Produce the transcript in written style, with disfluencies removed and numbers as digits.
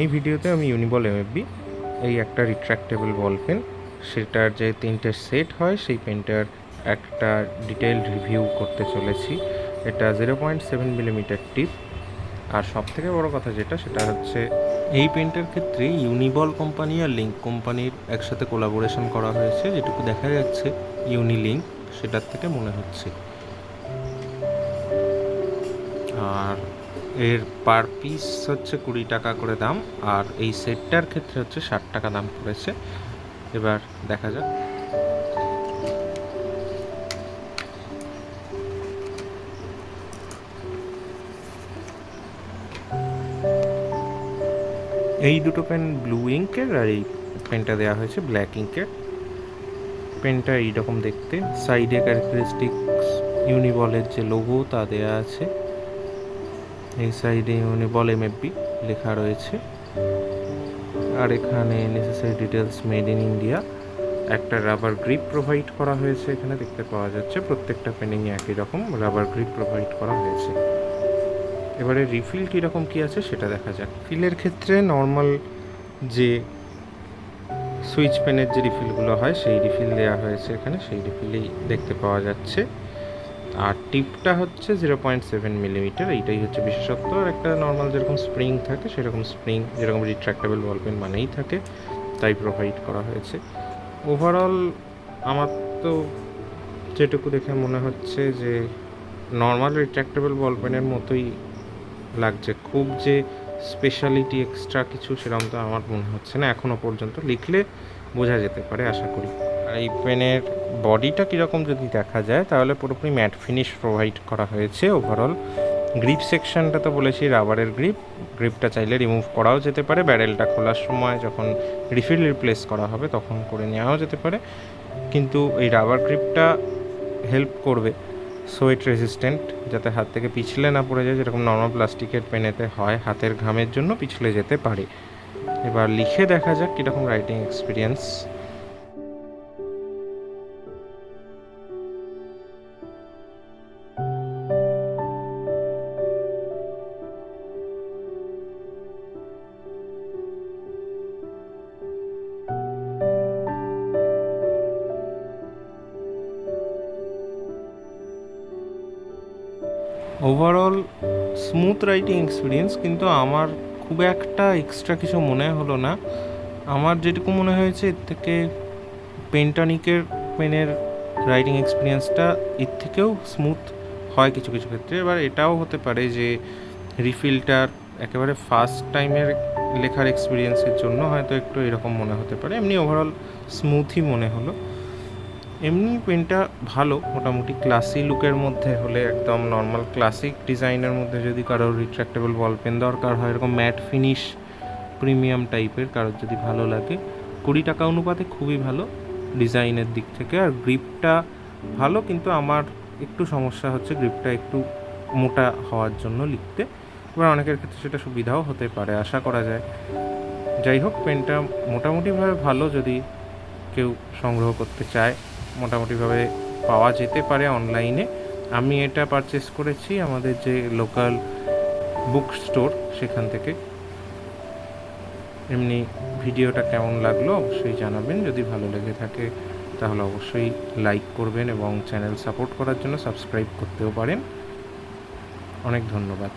এই ভিডিওতে আমি ইউনিবল এমএফবি এই একটা রিট্র্যাক্টেবল বল পেন, সেটার যে 3টে সেট হয় সেই পেনটার একটা ডিটেইলড রিভিউ করতে চলেছি। এটা 0.7 মিলিমিটার টিপ। আর সবথেকে বড় কথা যেটা, সেটা হচ্ছে এই পেনটার ক্ষেত্রে ইউনিবল কোম্পানি আর লিঙ্ক কোম্পানির একসাথে কোলাবোরেশন করা হয়েছে। যেটুকু দেখা যাচ্ছে ইউনিলিঙ্ক, সেটার থেকে মনে হচ্ছে। আর এর পার পিস হচ্ছে 20 টাকা করে দাম, আর এই সেটটার ক্ষেত্রে হচ্ছে 60 টাকা দাম পড়েছে। এবার দেখা যাক। এই দুটো পেন ব্লু ইঙ্কের, আর এই পেনটা দেওয়া হয়েছে ব্ল্যাক ইঙ্কের। পেনটা এইরকম দেখতে, সাইডে ক্যারেক্টারিস্টিক্স ইউনিবলের যে লোগো তা দেওয়া আছে। এই সাইডে ইউনিবল এমএফবি লেখা রয়েছে, আর এখানে necessary details made in India. একটা রাবার গ্রিপ প্রোভাইড করা হয়েছে, এখানে দেখতে পাওয়া যাচ্ছে। প্রত্যেকটা পেনিংয়ে একই রকম রাবার গ্রিপ প্রোভাইড করা হয়েছে। এবারে রিফিল কীরকম কী আছে সেটা দেখা যাক। ফিলের ক্ষেত্রে নর্মাল যে সুইচ পেনের যে রিফিলগুলো হয় সেই রিফিল দেওয়া হয়েছে এখানে, সেই রিফিলেই দেখতে পাওয়া যাচ্ছে। আর টিপটা হচ্ছে 0.7 মিলিমিটার, এইটাই হচ্ছে বিশেষত্ব। আর একটা নর্মাল যেরকম স্প্রিং থাকে সেরকম স্প্রিং, যেরকম রিট্র্যাক্টেবল বল পেন মানেই থাকে, তাই প্রোভাইড করা হয়েছে। ওভারঅল আমার তো যেটুকু দেখে মনে হচ্ছে যে নর্মাল রিট্র্যাক্টেবল বল পেনের মতোই লাগছে। খুব যে স্পেশালিটি এক্সট্রা কিছু সেরকম তো আমার মনে হচ্ছে না এখনও পর্যন্ত। লিখলে বোঝা যেতে পারে আশা করি। আর এই পেনের বডিটা কীরকম যদি দেখা যায়, তাহলে পুরোপুরি ম্যাট ফিনিশ প্রোভাইড করা হয়েছে। ওভারঅল গ্রিপ সেকশনটা তো বলেছি রাবারের গ্রিপ, গ্রিপটা চাইলে রিমুভ করাও যেতে পারে। ব্যারেলটা খোলার সময় যখন রিফিল রিপ্লেস করা হবে তখন করে নেওয়াও যেতে পারে, কিন্তু এই রাবার গ্রিপটা হেল্প করবে সোয়েট রেজিস্ট্যান্ট, যাতে হাত থেকে পিছলে না পড়ে যায়, যেরকম নর্মাল প্লাস্টিকের পেনেতে হয়, হাতের ঘামের জন্য পিছলে যেতে পারে। এবার লিখে দেখা যাক কীরকম writing experience. Overall smooth writing experience, কিন্তু আমার খুব একটা এক্সট্রা কিছু মনে হলো না। আমার যেটুকু মনে হয়েছে এর থেকে পেন্টানিকের পেনের রাইটিং এক্সপিরিয়েন্সটা এর থেকেও স্মুথ হয় কিছু কিছু ক্ষেত্রে। এবার এটাও হতে পারে যে রিফিলটার একেবারে ফার্স্ট টাইমের লেখার এক্সপিরিয়েন্সের জন্য হয়তো একটু এরকম মনে হতে পারে। এমনি ওভারঅল স্মুথই মনে হলো। এমনি পেনটা ভালো, মোটামুটি ক্লাসি লুকের মধ্যে হলে, একদম নর্মাল ক্লাসিক ডিজাইনের মধ্যে যদি কারোর রিট্র্যাক্টেবল বল পেন দরকার হয়, এরকম ম্যাট ফিনিশ প্রিমিয়াম টাইপের কারোর যদি ভালো লাগে, 20 টাকা অনুপাতে খুবই ভালো ডিজাইনের দিক থেকে। আর গ্রিপটা ভালো, কিন্তু আমার একটু সমস্যা হচ্ছে গ্রিপটা একটু মোটা হওয়ার জন্য লিখতে। এবার অনেকের ক্ষেত্রে সেটা সুবিধাও হতে পারে, আশা করা যায়। যাই হোক, পেনটা মোটামুটিভাবে ভালো, যদি কেউ সংগ্রহ করতে চায় মোটামুটিভাবে পাওয়া যেতে পারে অনলাইনে। আমি এটা পারচেস করেছি আমাদের যে লোকাল বুক স্টোর, সেখান থেকে। এমনি ভিডিওটা কেমন লাগলো অবশ্যই জানাবেন। যদি ভালো লেগে থাকে তাহলে অবশ্যই লাইক করবেন, এবং চ্যানেল সাপোর্ট করার জন্য সাবস্ক্রাইব করতেও পারেন। অনেক ধন্যবাদ।